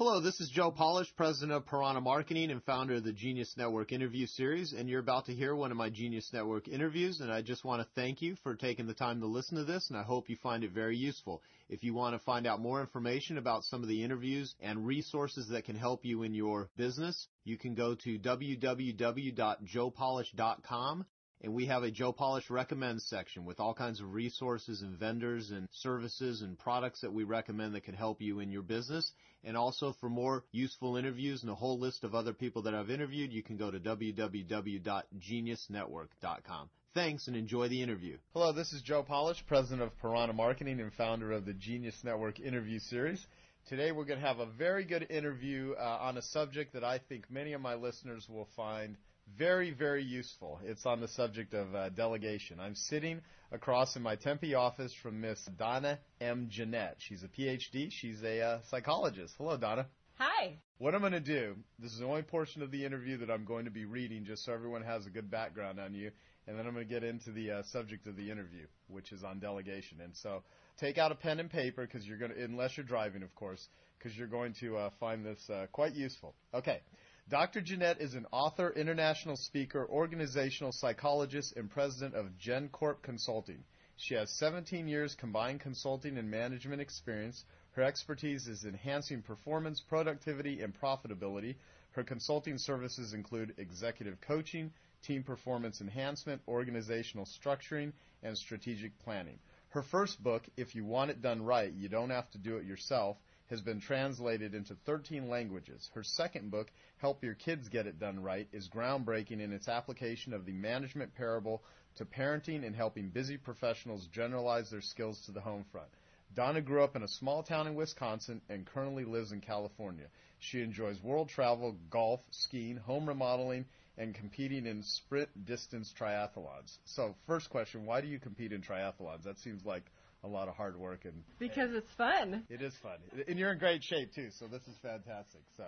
Hello, this is Joe Polish, president of Piranha Marketing and founder of the Genius Network interview series, and you're about to hear one of my Genius Network interviews, and I just want to thank you for taking the time to listen to this, and I hope you find it very useful. If you want to find out more information about some of the interviews and resources that can help you in your business, you can go to www.joepolish.com. And we have a Joe Polish Recommends section with all kinds of resources and vendors and services and products that we recommend that can help you in your business. And also for more useful interviews and a whole list of other people that I've interviewed, you can go to www.geniusnetwork.com. Thanks and enjoy the interview. Hello, this is Joe Polish, president of Piranha Marketing and founder of the Genius Network interview series. Today we're going to have a very good interview on a subject that I think many of my listeners will find very, very useful. It's on the subject of delegation. I'm sitting across in my Tempe office from Miss Donna M. Janette. She's a PhD. She's a psychologist. Hello, Donna. Hi. What I'm going to do, this is the only portion of the interview that I'm going to be reading just so everyone has a good background on you, and then I'm going to get into the subject of the interview, which is on delegation. And so take out a pen and paper, because you're going to, unless you're driving, of course, because you're going to find this quite useful. Okay. Dr. Janette is an author, international speaker, organizational psychologist, and president of GenCorp Consulting. She has 17 years combined consulting and management experience. Her expertise is enhancing performance, productivity, and profitability. Her consulting services include executive coaching, team performance enhancement, organizational structuring, and strategic planning. Her first book, If You Want It Done Right, You Don't Have to Do It Yourself, has been translated into 13 languages. Her second book, Help Your Kids Get It Done Right, is groundbreaking in its application of the management parable to parenting and helping busy professionals generalize their skills to the home front. Donna grew up in a small town in Wisconsin and currently lives in California. She enjoys world travel, golf, skiing, home remodeling, and competing in sprint distance triathlons. So, first question, why do you compete in triathlons? That seems like a lot of hard work. Because it's fun. It is fun. And you're in great shape, too, so this is fantastic. So,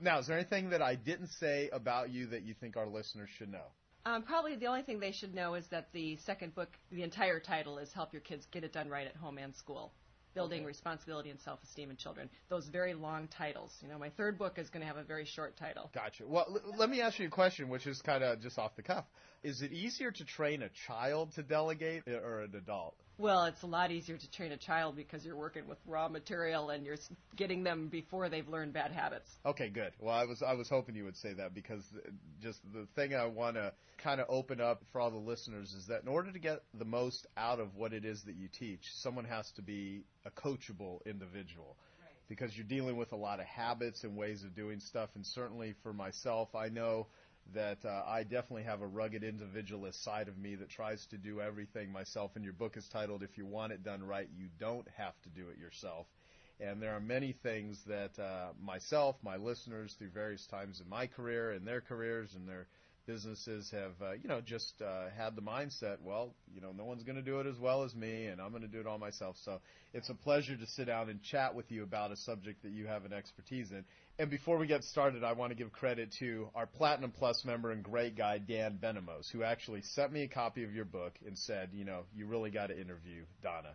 now, is there anything that I didn't say about you that you think our listeners should know? Probably the only thing they should know is that the second book, the entire title is Help Your Kids Get It Done Right at Home and School. Building Responsibility and Self-Esteem in Children. Those very long titles. You know, my third book is going to have a very short title. Gotcha. Well, let me ask you a question, which is kind of just off the cuff. Is it easier to train a child to delegate or an adult? Well, it's a lot easier to train a child because you're working with raw material and you're getting them before they've learned bad habits. Okay, good. Well, I was hoping you would say that, because just the thing I want to kind of open up for all the listeners is that in order to get the most out of what it is that you teach, someone has to be a coachable individual. Right. Because you're dealing with a lot of habits and ways of doing stuff, and certainly for myself, I know that I definitely have a rugged individualist side of me that tries to do everything myself. And your book is titled, If You Want It Done Right, You Don't Have to Do It Yourself. And there are many things that myself, my listeners, through various times in my career and their careers and their businesses have, just had the mindset, well, no one's going to do it as well as me, and I'm going to do it all myself. So it's a pleasure to sit down and chat with you about a subject that you have an expertise in. And before we get started, I want to give credit to our Platinum Plus member and great guy, Dan Benamos, who actually sent me a copy of your book and said, you really got to interview Donna.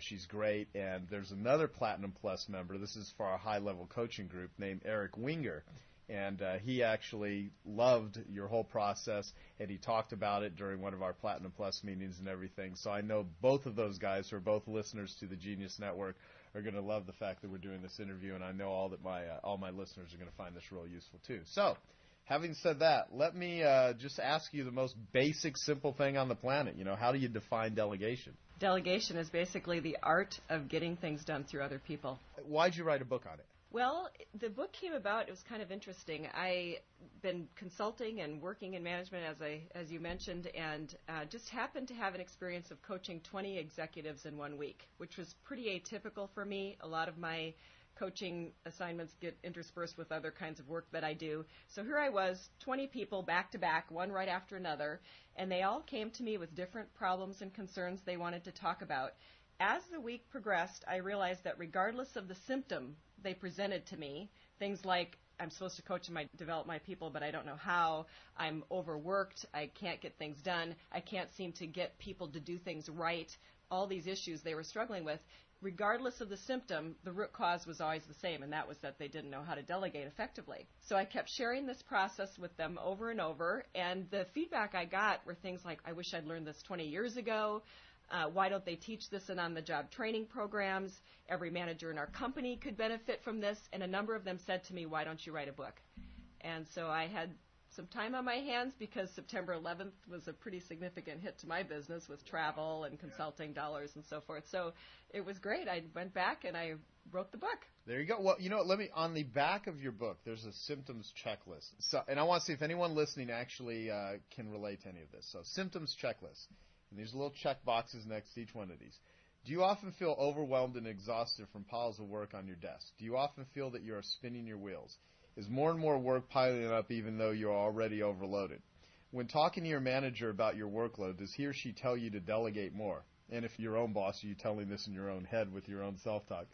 She's great. And there's another Platinum Plus member, this is for our high-level coaching group, named Eric Winger. And he actually loved your whole process, and he talked about it during one of our Platinum Plus meetings and everything. So I know both of those guys, who are both listeners to the Genius Network, are going to love the fact that we're doing this interview, and I know all my listeners are going to find this real useful too. So, having said that, let me just ask you the most basic, simple thing on the planet. How do you define delegation? Delegation is basically the art of getting things done through other people. Why'd you write a book on it? Well, the book came about, it was kind of interesting. I've been consulting and working in management, as you mentioned, and just happened to have an experience of coaching 20 executives in 1 week, which was pretty atypical for me. A lot of my coaching assignments get interspersed with other kinds of work that I do. So here I was, 20 people back to back, one right after another, and they all came to me with different problems and concerns they wanted to talk about. As the week progressed, I realized that regardless of the symptom they presented to me, things like, I'm supposed to coach and develop my people, but I don't know how, I'm overworked, I can't get things done, I can't seem to get people to do things right, all these issues they were struggling with, regardless of the symptom, the root cause was always the same, and that was that they didn't know how to delegate effectively. So I kept sharing this process with them over and over, and the feedback I got were things like, I wish I'd learned this 20 years ago. Why don't they teach this in on-the-job training programs? Every manager in our company could benefit from this. And a number of them said to me, why don't you write a book? And so I had some time on my hands because September 11th was a pretty significant hit to my business with travel and consulting dollars and so forth. So it was great. I went back and I wrote the book. There you go. Well, on the back of your book, there's a symptoms checklist. So, and I want to see if anyone listening actually can relate to any of this. So symptoms checklist. And there's little check boxes next to each one of these. Do you often feel overwhelmed and exhausted from piles of work on your desk? Do you often feel that you are spinning your wheels? Is more and more work piling up even though you're already overloaded? When talking to your manager about your workload, does he or she tell you to delegate more? And if you're your own boss, are you telling this in your own head with your own self-talk?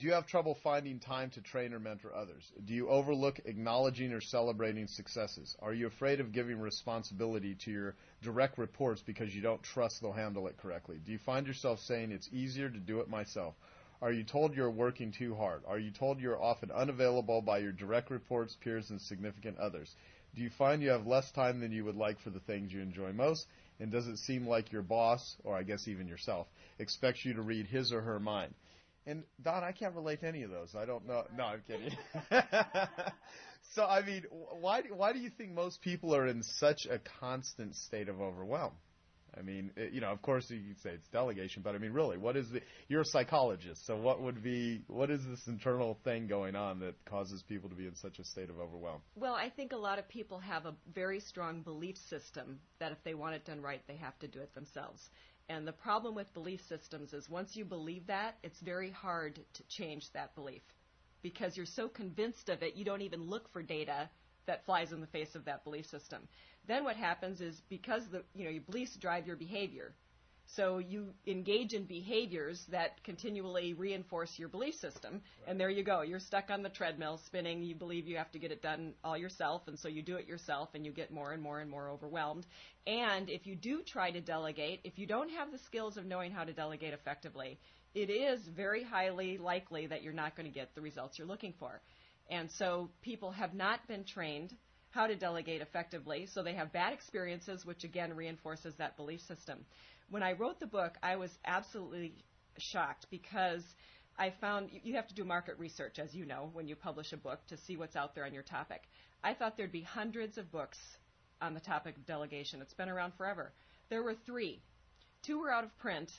Do you have trouble finding time to train or mentor others? Do you overlook acknowledging or celebrating successes? Are you afraid of giving responsibility to your direct reports because you don't trust they'll handle it correctly? Do you find yourself saying it's easier to do it myself? Are you told you're working too hard? Are you told you're often unavailable by your direct reports, peers, and significant others? Do you find you have less time than you would like for the things you enjoy most? And does it seem like your boss, or I guess even yourself, expects you to read his or her mind? And, Don, I can't relate to any of those. I don't know. No, I'm kidding. So, I mean, why do you think most people are in such a constant state of overwhelm? I mean, of course you could say it's delegation, but I mean, really, you're a psychologist, so what is this internal thing going on that causes people to be in such a state of overwhelm? Well, I think a lot of people have a very strong belief system that if they want it done right, they have to do it themselves. And the problem with belief systems is once you believe that, it's very hard to change that belief because you're so convinced of it, you don't even look for data that flies in the face of that belief system. Then what happens is because your beliefs drive your behavior. So you engage in behaviors that continually reinforce your belief system, and there you go. You're stuck on the treadmill spinning. You believe you have to get it done all yourself, and so you do it yourself, and you get more and more and more overwhelmed. And if you do try to delegate, if you don't have the skills of knowing how to delegate effectively, it is very highly likely that you're not going to get the results you're looking for. And so people have not been trained how to delegate effectively, so they have bad experiences, which again reinforces that belief system. When I wrote the book, I was absolutely shocked because I found you have to do market research, as you know, when you publish a book to see what's out there on your topic. I thought there'd be hundreds of books on the topic of delegation. It's been around forever. There were 3. 2 were out of print,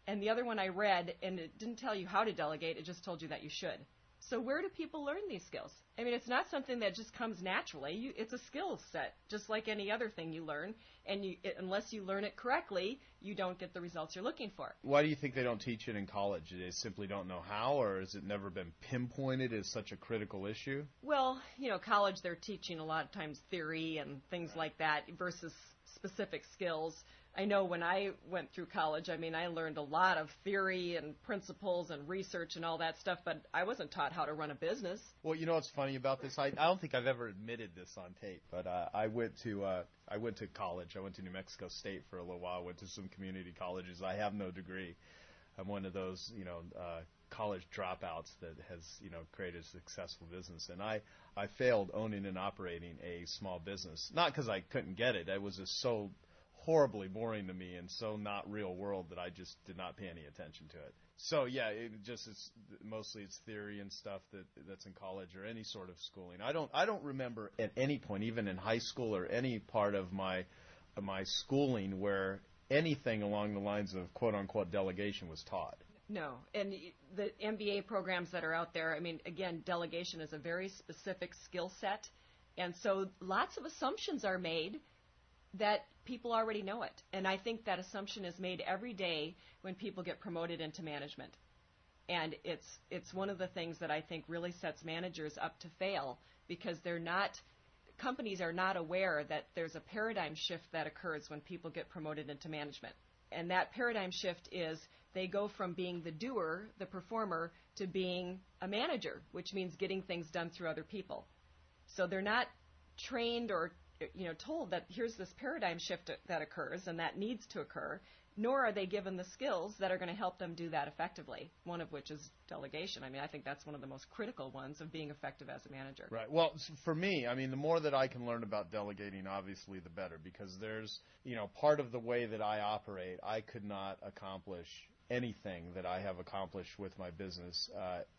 and the other one I read, and it didn't tell you how to delegate. It just told you that you should. So where do people learn these skills? I mean, it's not something that just comes naturally. It's a skill set, just like any other thing you learn. And unless you learn it correctly, you don't get the results you're looking for. Why do you think they don't teach it in college? They simply don't know how, or has it never been pinpointed as such a critical issue? Well, college, they're teaching a lot of times theory and things like that versus specific skills. I know when I went through college, I learned a lot of theory and principles and research and all that stuff, but I wasn't taught how to run a business. Well, you know what's funny about this? I don't think I've ever admitted this on tape, but I went to college. I went to New Mexico State for a little while. I went to some community colleges. I have no degree. I'm one of those, college dropouts that has, created a successful business. And I failed owning and operating a small business. Not because I couldn't get it. It was just so horribly boring to me and so not real world that I just did not pay any attention to it. So yeah, it just is mostly it's theory and stuff that's in college or any sort of schooling. I don't remember at any point, even in high school or any part of my schooling, where anything along the lines of quote unquote delegation was taught. No, and the MBA programs that are out there, again, delegation is a very specific skill set, and so lots of assumptions are made that people already know it. And I think that assumption is made every day when people get promoted into management. And it's one of the things that I think really sets managers up to fail because companies are not aware that there's a paradigm shift that occurs when people get promoted into management. And that paradigm shift is they go from being the doer, the performer, to being a manager, which means getting things done through other people. So they're not trained or told that here's this paradigm shift that occurs and that needs to occur, nor are they given the skills that are going to help them do that effectively, one of which is delegation. I mean, I think that's one of the most critical ones of being effective as a manager. Right. Well, for me, I mean, the more that I can learn about delegating, obviously, the better, because there's, part of the way that I operate, I could not accomplish anything that I have accomplished with my business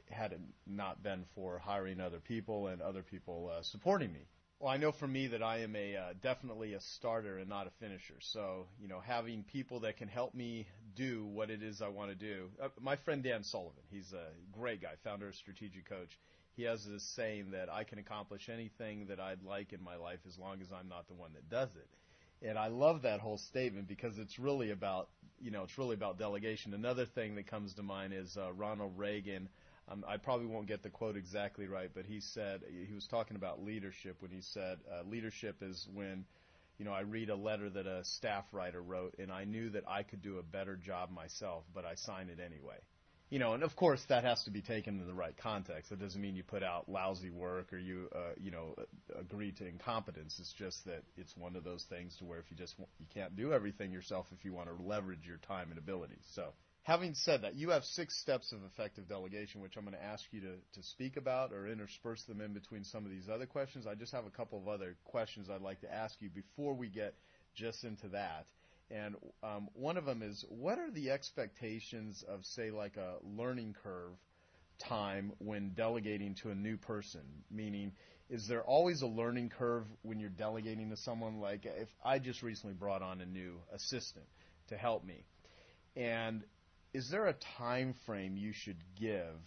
had it not been for hiring other people and other people supporting me. Well, I know for me that I am definitely a starter and not a finisher. So, having people that can help me do what it is I want to do. My friend Dan Sullivan, he's a great guy, founder of Strategic Coach. He has this saying that I can accomplish anything that I'd like in my life as long as I'm not the one that does it. And I love that whole statement because it's really about, delegation. Another thing that comes to mind is Ronald Reagan. I probably won't get the quote exactly right, but he said, he was talking about leadership when he said, leadership is when, I read a letter that a staff writer wrote and I knew that I could do a better job myself, but I sign it anyway. And of course that has to be taken in the right context. That doesn't mean you put out lousy work or you agree to incompetence. It's just that it's one of those things to where if you can't do everything yourself if you want to leverage your time and abilities. So having said that, you have 6 steps of effective delegation, which I'm going to ask you to speak about or intersperse them in between some of these other questions. I just have a couple of other questions I'd like to ask you before we get just into that. And one of them is, what are the expectations of, say, like a learning curve time when delegating to a new person? Meaning, is there always a learning curve when you're delegating to someone? Like if I just recently brought on a new assistant to help me, and is there a time frame you should give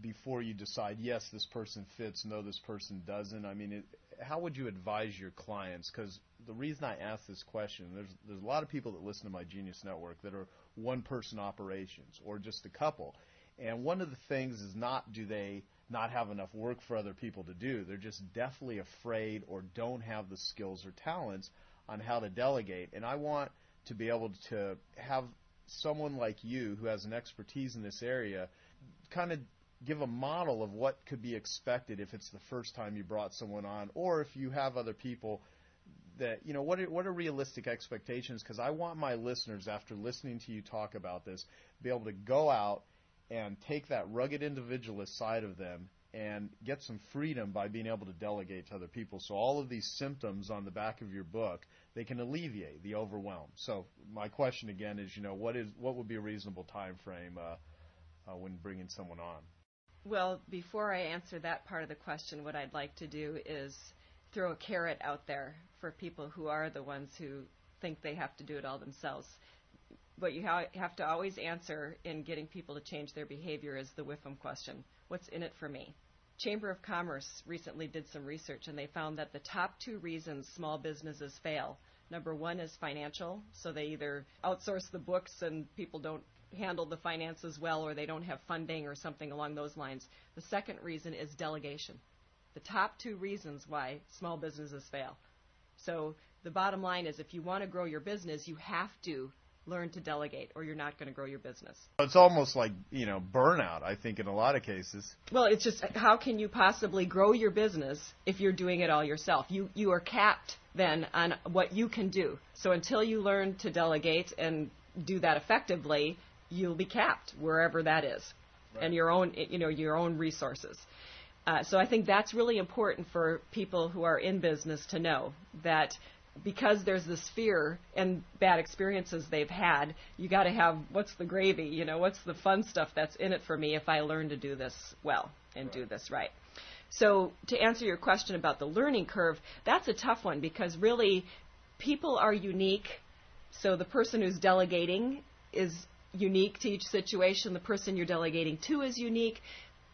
before you decide, yes, this person fits, no, this person doesn't? I mean, how would you advise your clients? Because the reason I ask this question, there's a lot of people that listen to my Genius Network that are one-person operations or just a couple. And one of the things is do they not have enough work for other people to do. They're just deathly afraid or don't have the skills or talents on how to delegate. And I want to be able to have someone like you who has an expertise in this area kind of give a model of what could be expected if it's the first time you brought someone on, or if you have other people that, what are realistic expectations? Because I want my listeners, after listening to you talk about this, be able to go out and take that rugged individualist side of them and get some freedom by being able to delegate to other people. So all of these symptoms on the back of your book, they can alleviate the overwhelm. So my question again is, what would be a reasonable time frame when bringing someone on? Well, before I answer that part of the question, what I'd like to do is throw a carrot out there for people who are the ones who think they have to do it all themselves. What you have to always answer in getting people to change their behavior is the WIFM question. What's in it for me? Chamber of Commerce recently did some research, and they found that the top 2 reasons small businesses fail. Number 1 is financial, so they either outsource the books and people don't handle the finances well, or they don't have funding or something along those lines. The second reason is delegation. The top 2 reasons why small businesses fail. So the bottom line is, if you want to grow your business, you have to learn to delegate, or you're not going to grow your business. It's almost like, burnout, I think, in a lot of cases. Well, it's just, how can you possibly grow your business if you're doing it all yourself? You are capped then on what you can do. So until you learn to delegate and do that effectively, you'll be capped wherever that is, right, and your own resources. So I think that's really important for people who are in business to know, that because there's this fear and bad experiences they've had, you got to have, what's the gravy, what's the fun stuff that's in it for me if I learn to do this well and do this right. So to answer your question about the learning curve, that's a tough one, because really people are unique. So the person who's delegating is unique to each situation. The person you're delegating to is unique.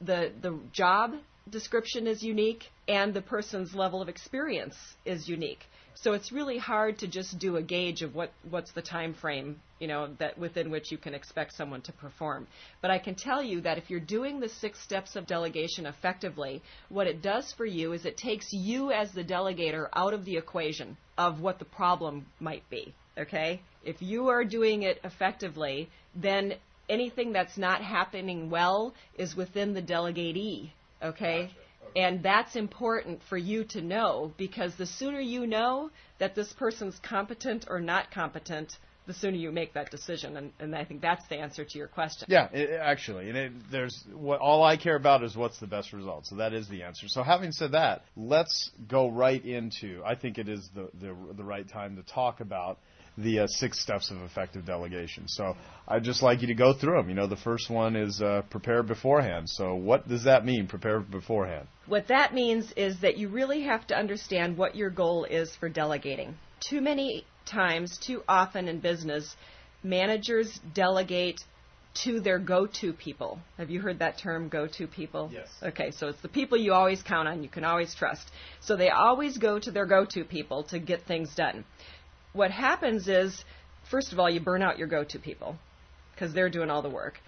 The job description is unique, and the person's level of experience is unique. So it's really hard to just do a gauge of what's the time frame, that within which you can expect someone to perform. But I can tell you that if you're doing the 6 steps of delegation effectively, what it does for you is it takes you as the delegator out of the equation of what the problem might be, okay? If you are doing it effectively, then anything that's not happening well is within the delegatee, okay? Gotcha. And that's important for you to know, because the sooner you know that this person's competent or not competent, the sooner you make that decision. And I think that's the answer to your question. Yeah, actually. All I care about is what's the best result. So that is the answer. So having said that, let's go right into, I think it is the right time to talk about the 6 steps of effective delegation. So I'd just like you to go through them. The first one is prepare beforehand. So what does that mean, prepare beforehand? What that means is that you really have to understand what your goal is for delegating. Too many times, too often in business, managers delegate to their go-to people. Have you heard that term, go-to people? Yes. Okay, so it's the people you always count on, you can always trust. So they always go to their go-to people to get things done. What happens is, first of all, you burn out your go-to people because they're doing all the work.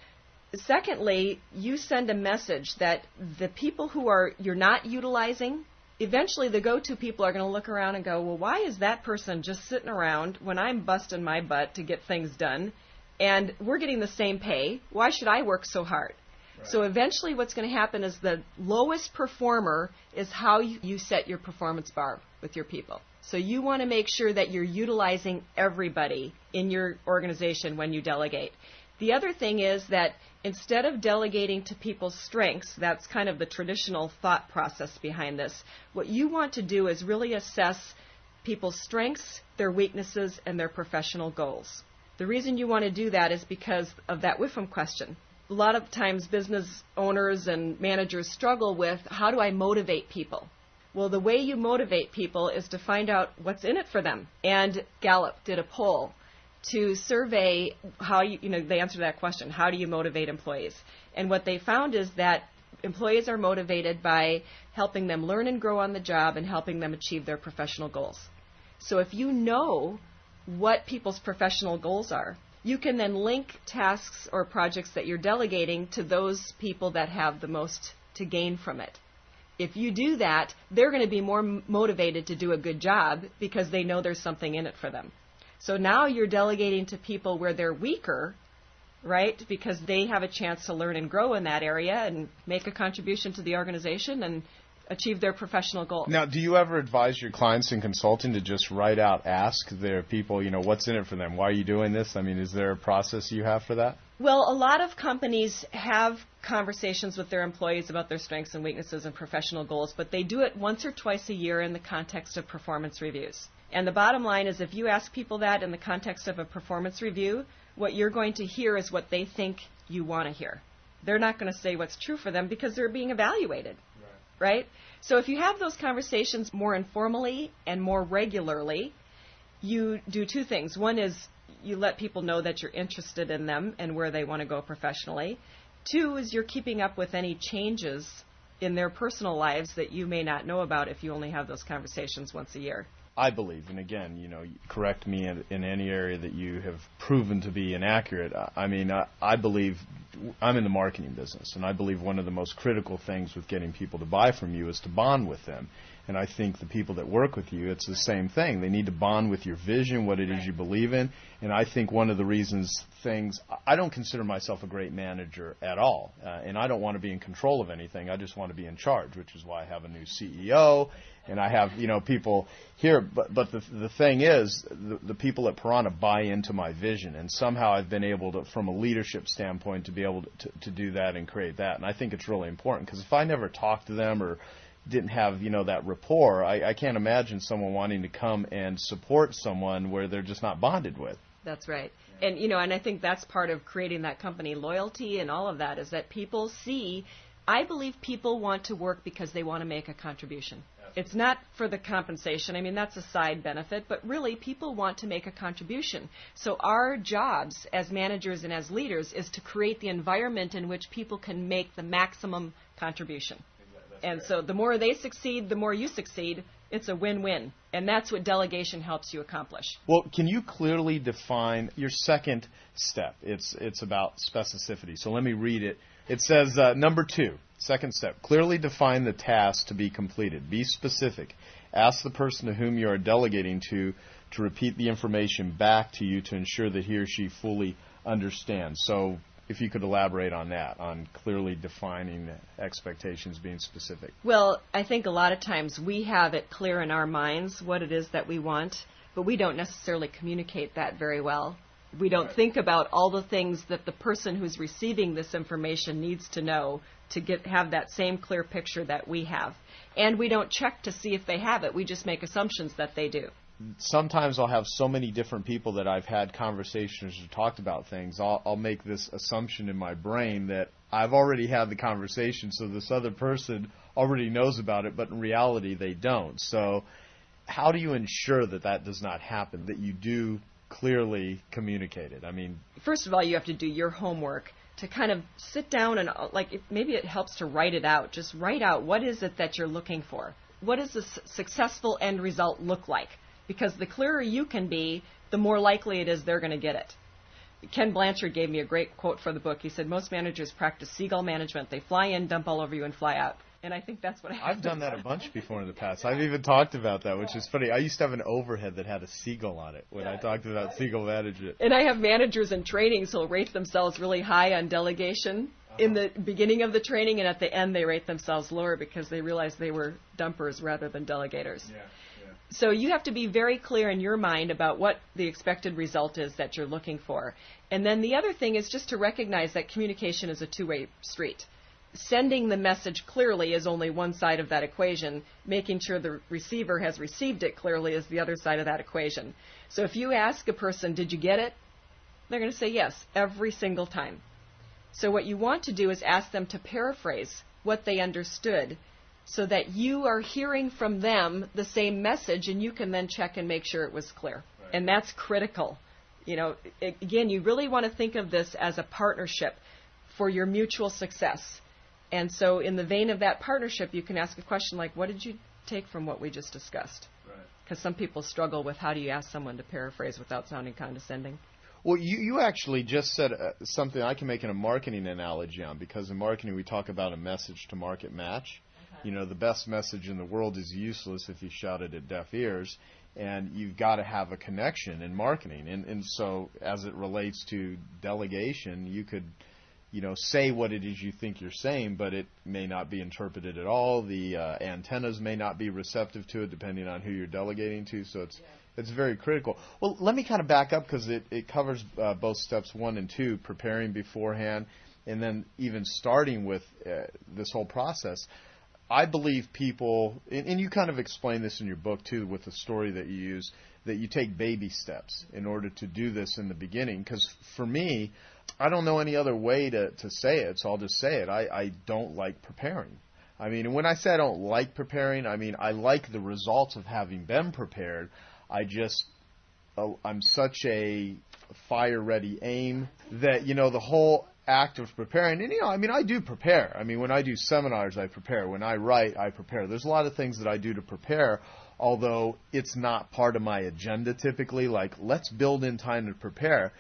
Secondly, you send a message that the people who you're not utilizing, eventually the go-to people are going to look around and go, well, why is that person just sitting around when I'm busting my butt to get things done and we're getting the same pay? Why should I work so hard? Right. So eventually what's going to happen is the lowest performer is how you set your performance bar with your people. So you want to make sure that you're utilizing everybody in your organization when you delegate. The other thing is that instead of delegating to people's strengths, that's kind of the traditional thought process behind this, what you want to do is really assess people's strengths, their weaknesses, and their professional goals. The reason you want to do that is because of that WIFM question. A lot of times business owners and managers struggle with, how do I motivate people? Well, the way you motivate people is to find out what's in it for them. And Gallup did a poll to survey how they answered that question, how do you motivate employees? And what they found is that employees are motivated by helping them learn and grow on the job and helping them achieve their professional goals. So if you know what people's professional goals are, you can then link tasks or projects that you're delegating to those people that have the most to gain from it. If you do that, they're going to be more motivated to do a good job because they know there's something in it for them. So now you're delegating to people where they're weaker, right, because they have a chance to learn and grow in that area and make a contribution to the organization and achieve their professional goals. Now, do you ever advise your clients in consulting to just ask their people, what's in it for them? Why are you doing this? I mean, is there a process you have for that? Well, a lot of companies have conversations with their employees about their strengths and weaknesses and professional goals, but they do it once or twice a year in the context of performance reviews. And the bottom line is if you ask people that in the context of a performance review, what you're going to hear is what they think you want to hear. They're not going to say what's true for them because they're being evaluated, right? So if you have those conversations more informally and more regularly, you do 2 things. One is you let people know that you're interested in them and where they want to go professionally. 2 is you're keeping up with any changes in their personal lives that you may not know about if you only have those conversations once a year. I believe, and again, correct me in any area that you have proven to be inaccurate. I believe I'm in the marketing business, and I believe one of the most critical things with getting people to buy from you is to bond with them. And I think the people that work with you, it's the same thing. They need to bond with your vision, what it is you believe in. And I think one of the reasons I don't consider myself a great manager at all. And I don't want to be in control of anything. I just want to be in charge, which is why I have a new CEO. And I have, people here. But the thing is, the people at Piranha buy into my vision. And somehow I've been able to, from a leadership standpoint, to be able to do that and create that. And I think it's really important because if I never talked to them or didn't have, that rapport, I can't imagine someone wanting to come and support someone where they're just not bonded with. That's right. And, and I think that's part of creating that company loyalty and all of that is that people see, I believe people want to work because they want to make a contribution. It's not for the compensation. I mean, that's a side benefit, but really people want to make a contribution. So our jobs as managers and as leaders is to create the environment in which people can make the maximum contribution. And so the more they succeed, the more you succeed. It's a win-win. And that's what delegation helps you accomplish. Well, can you clearly define your second step? It's about specificity. So let me read it. It says, number 2, second step, clearly define the task to be completed. Be specific. Ask the person to whom you are delegating to repeat the information back to you to ensure that he or she fully understands. So if you could elaborate on that, on clearly defining expectations, being specific. Well, I think a lot of times we have it clear in our minds what it is that we want, but we don't necessarily communicate that very well. We don't think about all the things that the person who's receiving this information needs to know to have that same clear picture that we have. And we don't check to see if they have it. We just make assumptions that they do. Sometimes I'll have so many different people that I've had conversations or talked about things, I'll make this assumption in my brain that I've already had the conversation, so this other person already knows about it, but in reality they don't. So how do you ensure that that does not happen, that you do clearly communicate it? I mean, first of all, you have to do your homework to kind of sit down and, maybe it helps to write it out. Just write out, what is it that you're looking for? What does a successful end result look like? Because the clearer you can be, the more likely it is they're going to get it. Ken Blanchard gave me a great quote for the book. He said, most managers practice seagull management. They fly in, dump all over you, and fly out. And I think that's what I've done that a bunch before in the past. I've even talked about that, which is funny. I used to have an overhead that had a seagull on it when I talked about seagull management. And I have managers in trainings who'll rate themselves really high on delegation in the beginning of the training, and at the end they rate themselves lower because they realize they were dumpers rather than delegators. Yeah. So you have to be very clear in your mind about what the expected result is that you're looking for. And then the other thing is just to recognize that communication is a two-way street. Sending the message clearly is only one side of that equation. Making sure the receiver has received it clearly is the other side of that equation. So if you ask a person, did you get it? They're going to say yes every single time. So what you want to do is ask them to paraphrase what they understood, so that you are hearing from them the same message, and you can then check and make sure it was clear. Right. And that's critical. Again, you really want to think of this as a partnership for your mutual success. And so in the vein of that partnership, you can ask a question like, what did you take from what we just discussed? Because some people struggle with how do you ask someone to paraphrase without sounding condescending. Well, you actually just said something I can make in a marketing analogy on, because in marketing we talk about a message to market match. The best message in the world is useless if you shout it at deaf ears, and you've got to have a connection in marketing. And so as it relates to delegation, you could, say what it is you think you're saying, but it may not be interpreted at all. The antennas may not be receptive to it depending on who you're delegating to, so it's very critical. Well, let me kind of back up, because it covers both steps 1 and 2, preparing beforehand, and then even starting with this whole process. I believe people, and you kind of explain this in your book too with the story that you use, that you take baby steps in order to do this in the beginning. Because for me, I don't know any other way to say it, so I'll just say it. I don't like preparing. I mean, and when I say I don't like preparing, I mean I like the results of having been prepared. I'm such a fire-ready aim that, the whole act of preparing, and I do prepare. I mean, when I do seminars, I prepare. When I write, I prepare. There's a lot of things that I do to prepare, although it's not part of my agenda typically, like, let's build in time to prepare.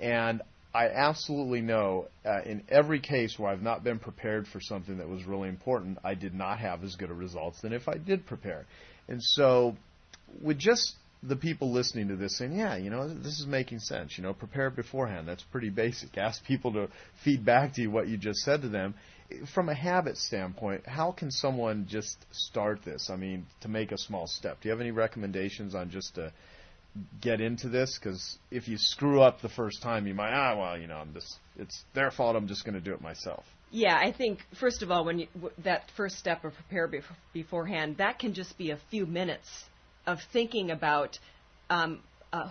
And I absolutely know in every case where I've not been prepared for something that was really important, I did not have as good a results than if I did prepare. And so with just the people listening to this saying, this is making sense. Prepare beforehand. That's pretty basic. Ask people to feed back to you what you just said to them. From a habit standpoint, how can someone just start this? I mean, to make a small step. Do you have any recommendations on just to get into this? Because if you screw up the first time, you might, it's their fault. I'm just going to do it myself. Yeah, I think, first of all, when that first step of prepare beforehand, that can just be a few minutes of thinking about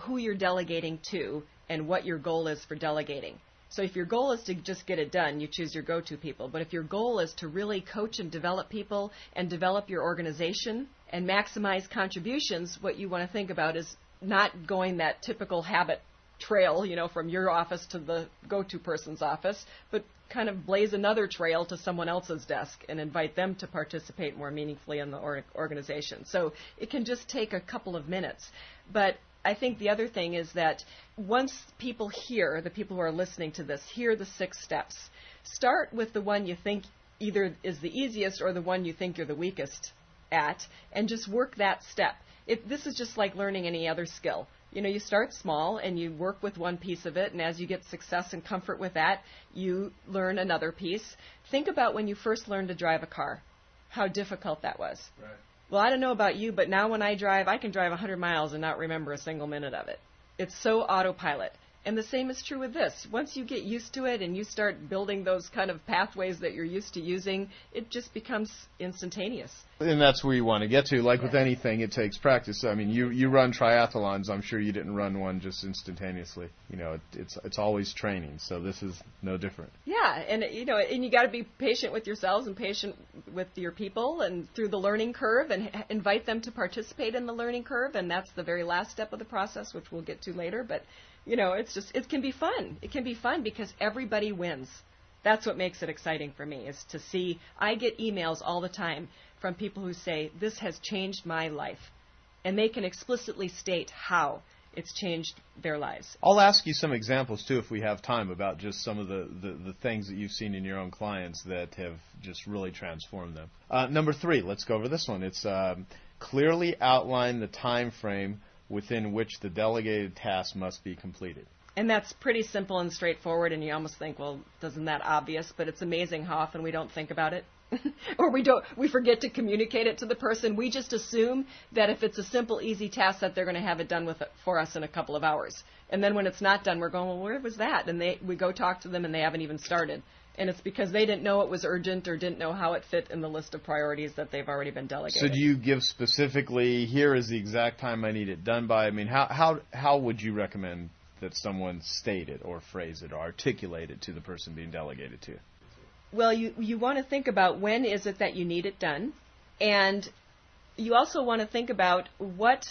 who you're delegating to and what your goal is for delegating. So if your goal is to just get it done, you choose your go-to people. But if your goal is to really coach and develop people and develop your organization and maximize contributions, what you want to think about is not going that typical habit trail, from your office to the go-to person's office, but kind of blaze another trail to someone else's desk and invite them to participate more meaningfully in the organization. So it can just take a couple of minutes. But I think the other thing is that once people the people who are listening to this, hear the 6 steps, start with the one you think either is the easiest or the one you think you're the weakest at, and just work that step. This is just like learning any other skill. You start small and you work with one piece of it, and as you get success and comfort with that, you learn another piece. Think about when you first learned to drive a car, how difficult that was. Right. Well, I don't know about you, but now when I drive, I can drive 100 miles and not remember a single minute of it. It's so autopilot. And the same is true with this. Once you get used to it and you start building those kind of pathways that you're used to using, it just becomes instantaneous. And that's where you want to get to. Like with anything, it takes practice. I mean, you run triathlons. I'm sure you didn't run one just instantaneously. You know, it's always training. So this is no different. Yeah, and you got to be patient with yourselves and patient with your people and through the learning curve and invite them to participate in the learning curve. And that's the very last step of the process, which we'll get to later. But it can be fun. It can be fun because everybody wins. That's what makes it exciting for me, is to see. I get emails all the time from people who say, this has changed my life. And they can explicitly state how it's changed their lives. I'll ask you some examples, too, if we have time, about just some of the things that you've seen in your own clients that have just really transformed them. Number 3, let's go over this one. It's clearly outline the time frame within which the delegated task must be completed. And that's pretty simple and straightforward, and you almost think, well, isn't that obvious? But it's amazing how often we don't think about it. Or we forget to communicate it to the person. We just assume that if it's a simple, easy task, that they're going to have it done for us in a couple of hours. And then when it's not done, we're going, well, where was that? And we go talk to them, and they haven't even started. And it's because they didn't know it was urgent or didn't know how it fit in the list of priorities that they've already been delegated. So do you give specifically, here is the exact time I need it done by? I mean, how would you recommend that someone state it or phrase it or articulate it to the person being delegated to? Well, you want to think about when is it that you need it done, and you also want to think about what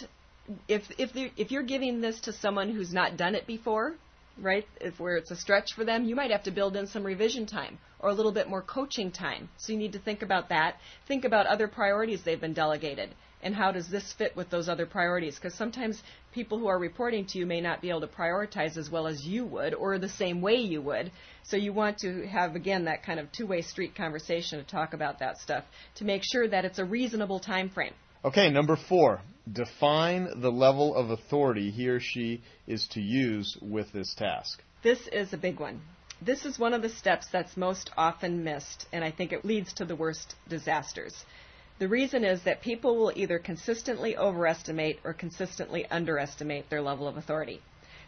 if you're giving this to someone who's not done it before, right? Where it's a stretch for them, you might have to build in some revision time or a little bit more coaching time. So you need to think about that. Think about other priorities they've been delegated. And how does this fit with those other priorities? Because sometimes people who are reporting to you may not be able to prioritize as well as you would or the same way you would. So you want to have, again, that kind of two-way street conversation to talk about that stuff to make sure that it's a reasonable time frame. Okay, number 4, define the level of authority he or she is to use with this task. This is a big one. This is one of the steps that's most often missed, and I think it leads to the worst disasters. The reason is that people will either consistently overestimate or consistently underestimate their level of authority.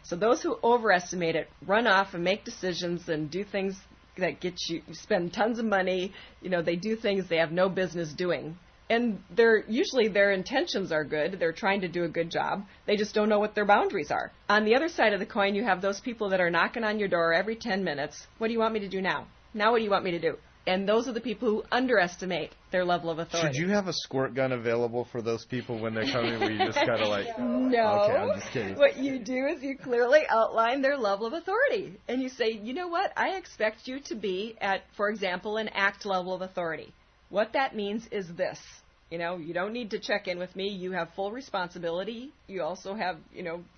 So those who overestimate it run off and make decisions and do things that you spend tons of money. They do things they have no business doing. And usually their intentions are good. They're trying to do a good job. They just don't know what their boundaries are. On the other side of the coin, you have those people that are knocking on your door every 10 minutes. What do you want me to do now? Now what do you want me to do? And those are the people who underestimate their level of authority. Should you have a squirt gun available for those people when they're coming where you just kind of like... No. Okay, I'm just kidding. What you do is you clearly outline their level of authority. And you say, you know what? I expect you to be at, for example, an ACT level of authority. What that means is this. You don't need to check in with me. You have full responsibility. You also have,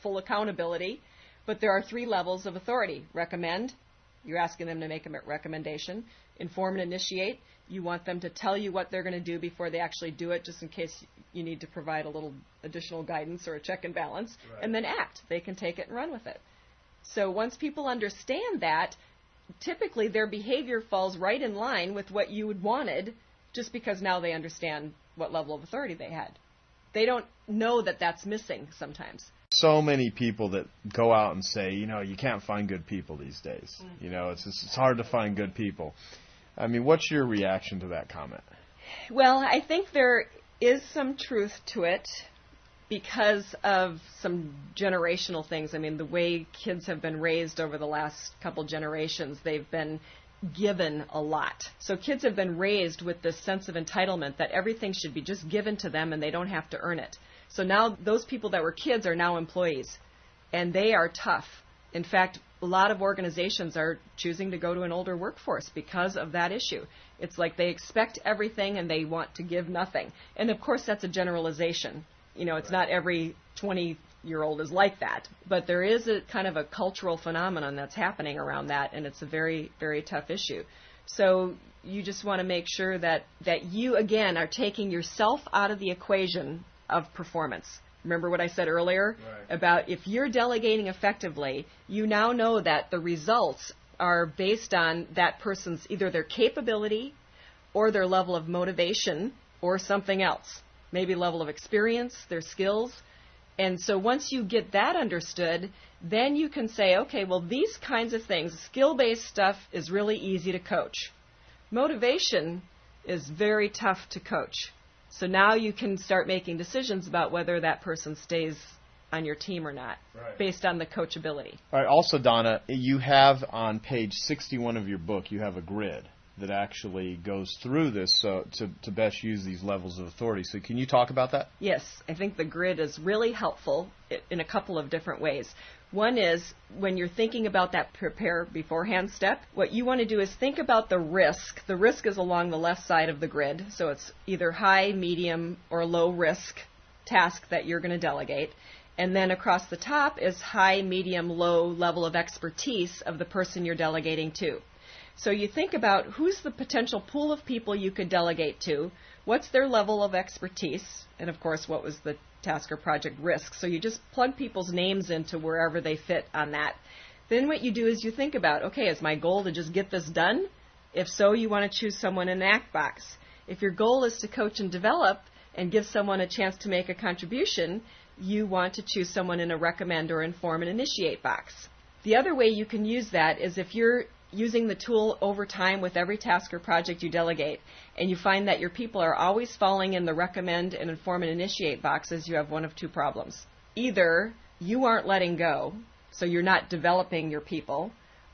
full accountability. But there are 3 levels of authority. Recommend. You're asking them to make a recommendation. Inform and initiate. You want them to tell you what they're going to do before they actually do it, just in case you need to provide a little additional guidance or a check and balance. Right. And then act. They can take it and run with it. So once people understand that, typically their behavior falls right in line with what you would wanted, just because now they understand what level of authority they had. They don't know that that's missing sometimes. So many people that go out and say, you can't find good people these days. Mm-hmm. It's hard to find good people. I mean, what's your reaction to that comment? Well, I think there is some truth to it because of some generational things. I mean, the way kids have been raised over the last couple generations, they've been given a lot. So kids have been raised with this sense of entitlement that everything should be just given to them and they don't have to earn it. So now those people that were kids are now employees, and they are tough. In fact, a lot of organizations are choosing to go to an older workforce because of that issue. It's like they expect everything and they want to give nothing. And of course, that's a generalization. It's not every 20-year-old is like that. But there is a kind of a cultural phenomenon that's happening around that, and it's a very, very tough issue. So you just want to make sure that you, again, are taking yourself out of the equation of performance. Remember what I said earlier about if you're delegating effectively, you now know that the results are based on that person's either their capability or their level of motivation or something else, maybe level of experience, their skills. And so once you get that understood, then you can say, okay, well, these kinds of things, skill-based stuff is really easy to coach. Motivation is very tough to coach. So now you can start making decisions about whether that person stays on your team or not, based on the coachability. All right. Also, Donna, you have on page 61 of your book, you have a grid that actually goes through this to best use these levels of authority. So can you talk about that? Yes, I think the grid is really helpful in a couple of different ways. One is when you're thinking about that prepare beforehand step, what you want to do is think about the risk. The risk is along the left side of the grid, so it's either high, medium, or low risk task that you're going to delegate. And then across the top is high, medium, low level of expertise of the person you're delegating to. So you think about who's the potential pool of people you could delegate to, what's their level of expertise, and of course what was the task or project risk. So you just plug people's names into wherever they fit on that. Then what you do is you think about, okay, is my goal to just get this done? If so, you want to choose someone in an act box. If your goal is to coach and develop and give someone a chance to make a contribution, you want to choose someone in a recommend or inform and initiate box. The other way you can use that is if you're using the tool over time with every task or project you delegate, and you find that your people are always falling in the recommend and inform and initiate boxes, you have one of two problems. Either you aren't letting go, so you're not developing your people,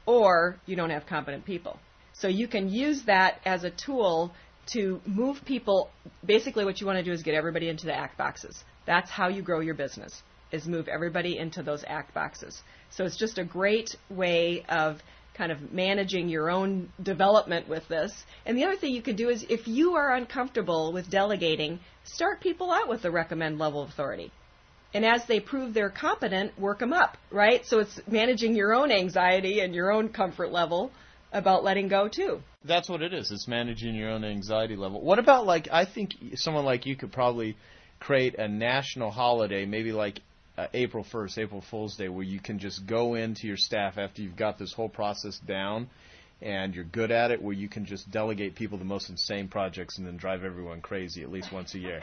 or you don't have competent people. So you can use that as a tool to move people. Basically what you want to do is get everybody into the act boxes. That's how you grow your business, is move everybody into those act boxes. So it's just a great way of kind of managing your own development with this. And the other thing you can do is if you are uncomfortable with delegating, start people out with the recommend level of authority. And as they prove they're competent, work them up, right? So it's managing your own anxiety and your own comfort level about letting go too. That's what it is. It's managing your own anxiety level. What about, like, I think someone like you could probably create a national holiday, maybe like April 1st, April Fool's Day, where you can just go into your staff after you've got this whole process down and you're good at it, where you can just delegate people the most insane projects and then drive everyone crazy at least once a year.